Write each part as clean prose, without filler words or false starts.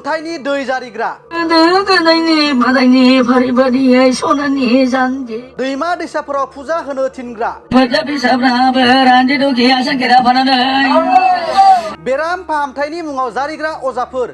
फाहामथायनि दै जारिग्रा दैमा दैसाफोराव फुजा होनो थिनग्रा बेराम फाहामथायनि मुङाव जारिग्रा अजाफोर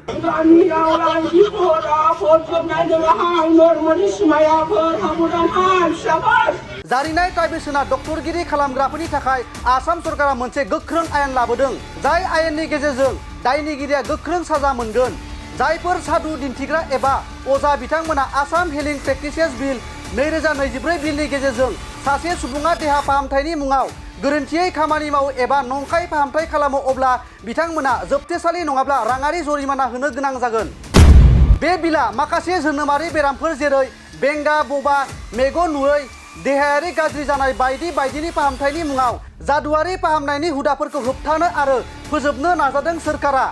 जारिनाय ट्राइबेसना डक्टरगिरि खालामग्राफोरनि थाखाय आसाम सरकारा मोनसे गोख्रों आयेन लाबोदों जाय आयेननि गेजेरजों दायनिगिरिया गोख्रों साजा मोनगोन जायफोर साधु दिन्थिग्रा एबा अजा बिथांमोना आसाम हिलिं प्रेक्टिसेस बिल 2024 बिलनि गेजेरजों सासे सुबुङा देहा फाहामथायनि मुङाव गोरोन्थियै खामानि मावो एबा नंखाय फाहामथाय खालामो अब्ला बिथांमोना जोबथेसालि नङाब्ला राङारि जरिमाना होनो गोनां जागोन। बे बिला माखासे जोनोमारि बेरामफोर जेरै बेंगा बबा मेगन नुयै देहायारि गाज्रि जानाय बायदि बायदिनि फाहामथायनि मुङाव जादुआरि फाहामनायनि हुदाफोरखौ होबथानो आरो फोजोबनो नाजादों सोरखारा।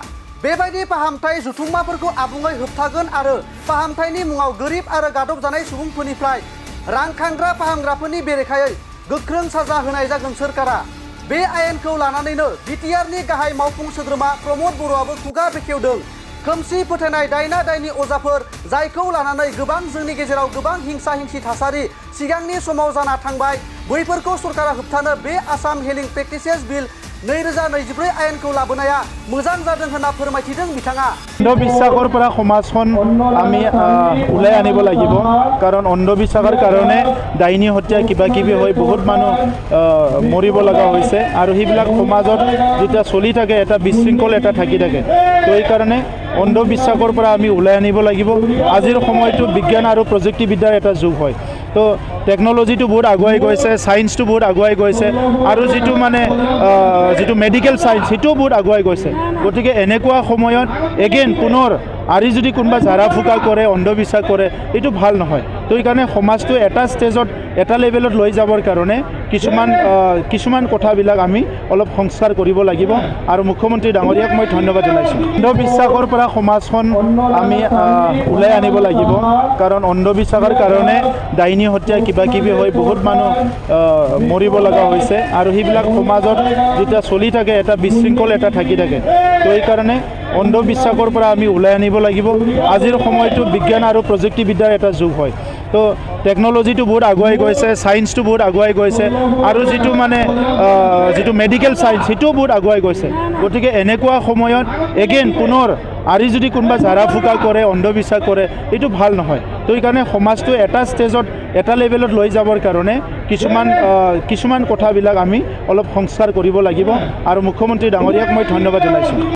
बेबायदि फाहामथाय जुथुम्माफोरखौ आबुङै होबथागोन आरो फाहामथायनि मुङाव गोरिब आरो गादब जानाय सुबुंफोरनिफ्राय रां खांग्रा फाहामग्राफोरनि बेरेखायै गोख्रों साजा होनाय जागोन सोरखारा। बे आयेनखौ लानानैनो बिटिआरनि गाहाय मावफुं सोद्रोमा प्रमद बर'आबो खुगा बेखेवदों। खोमसि फोथायनाय दायना दायनि अजाफोर जायखौ लानानै गोबां जोंनि गेजेराव गोबां हिंसा हिंसि थासारि सिगांनि समाव जाना थांबाय बैफोरखौ सरकारा होबथानो बे आसाम हिलिं प्रेक्टिसेस बिल 2024 आयेनखौ लाबोनाया मोजां जादों होनना फोरमायथिदों बिथाङा। अंधविश्वासर পৰা সমাজখন আমি উলাই আনিব লাগিব কাৰণ অন্ধবিশ্বাসৰ কাৰণে ডাইনী হত্যা কিবা কিবি হৈ বহুত মানুহ মৰিব লগা হৈছে আৰু সেইবিলাক সমাজত যেতিয়া চলি থাকে এটা বিশৃংখল এটা থাকি থাকে তো এই কাৰণে অন্ধবিশ্বাসৰ পৰা আমি উলাই আনিব লাগিব। আজিৰ সময়টো বিজ্ঞান আৰু প্ৰযুক্তিবিদ্যাৰ এটা যুগ হয় তো টেকনলজিটো বহুত আগুৱাই গৈছে সায়েন্সটো বহুত আগুৱাই গৈছে আৰু যিটো মেডিকেল সায়েন্স সেইটোও বহুত আগুৱাই গৈছে গতিকে এনেকুৱা সময়ত এগেইন পুনৰ আৰু যদি কোনোবা জাৰা ফুকা কৰে অন্ধবিশ্বাস কৰে এইটো ভাল নহয় তো এইকাৰণে সমাজটো এটা ষ্টেজত এটা লেভেলত লৈ যাবৰ কাৰণে কিছুমান কথাবিলাক আমি অলপ সংস্কাৰ কৰিব লাগিব আৰু মুখ্যমন্ত্ৰী ডাঙৰীয়াক মই ধন্যবাদ জনাইছোঁ। অন্ধবিশ্বাসৰ পৰা সমাজখন আমি উলাই আনিব লাগিব কাৰণ অন্ধবিশ্বাসৰ কাৰণে ডাইনী হত্যা কিবা কিবি হৈ বহুত মানুহ মৰিব লগা হৈছে আৰু সেইবিলাক সমাজত যেতিয়া চলি থাকে এটা বিশৃংখল এটা থাকি থাকে তো এই কাৰণে অন্ধবিশ্বাসৰ পৰা আমি উলাই আনিব লাগিব। আজিৰ সময়টো বিজ্ঞান আৰু প্ৰযুক্তিবিদ্যাৰ এটা যুগ হয় তো টেকনলজিটো বহুত আগুৱাই গৈছে সায়েন্সটো বহুত আগুৱাই গৈছে আৰু যিটো মেডিকেল সায়েন্স সেইটোও বহুত আগুৱাই গৈছে গতিকে এনেকুৱা সময়ত এগেইন পুনৰ আৰু যদি কোনোবা জাৰা ফুকা কৰে অন্ধবিশ্বাস কৰে এইটো ভাল নহয় তো এইকাৰণে সমাজটো এটা ষ্টেজত এটা লেভেলত লৈ যাবৰ কাৰণে কিছুমান কথাবিলাক আমি অলপ সংস্কাৰ কৰিব লাগিব আৰু মুখ্যমন্ত্ৰী ডাঙৰীয়াক মই ধন্যবাদ জনাইছোঁ।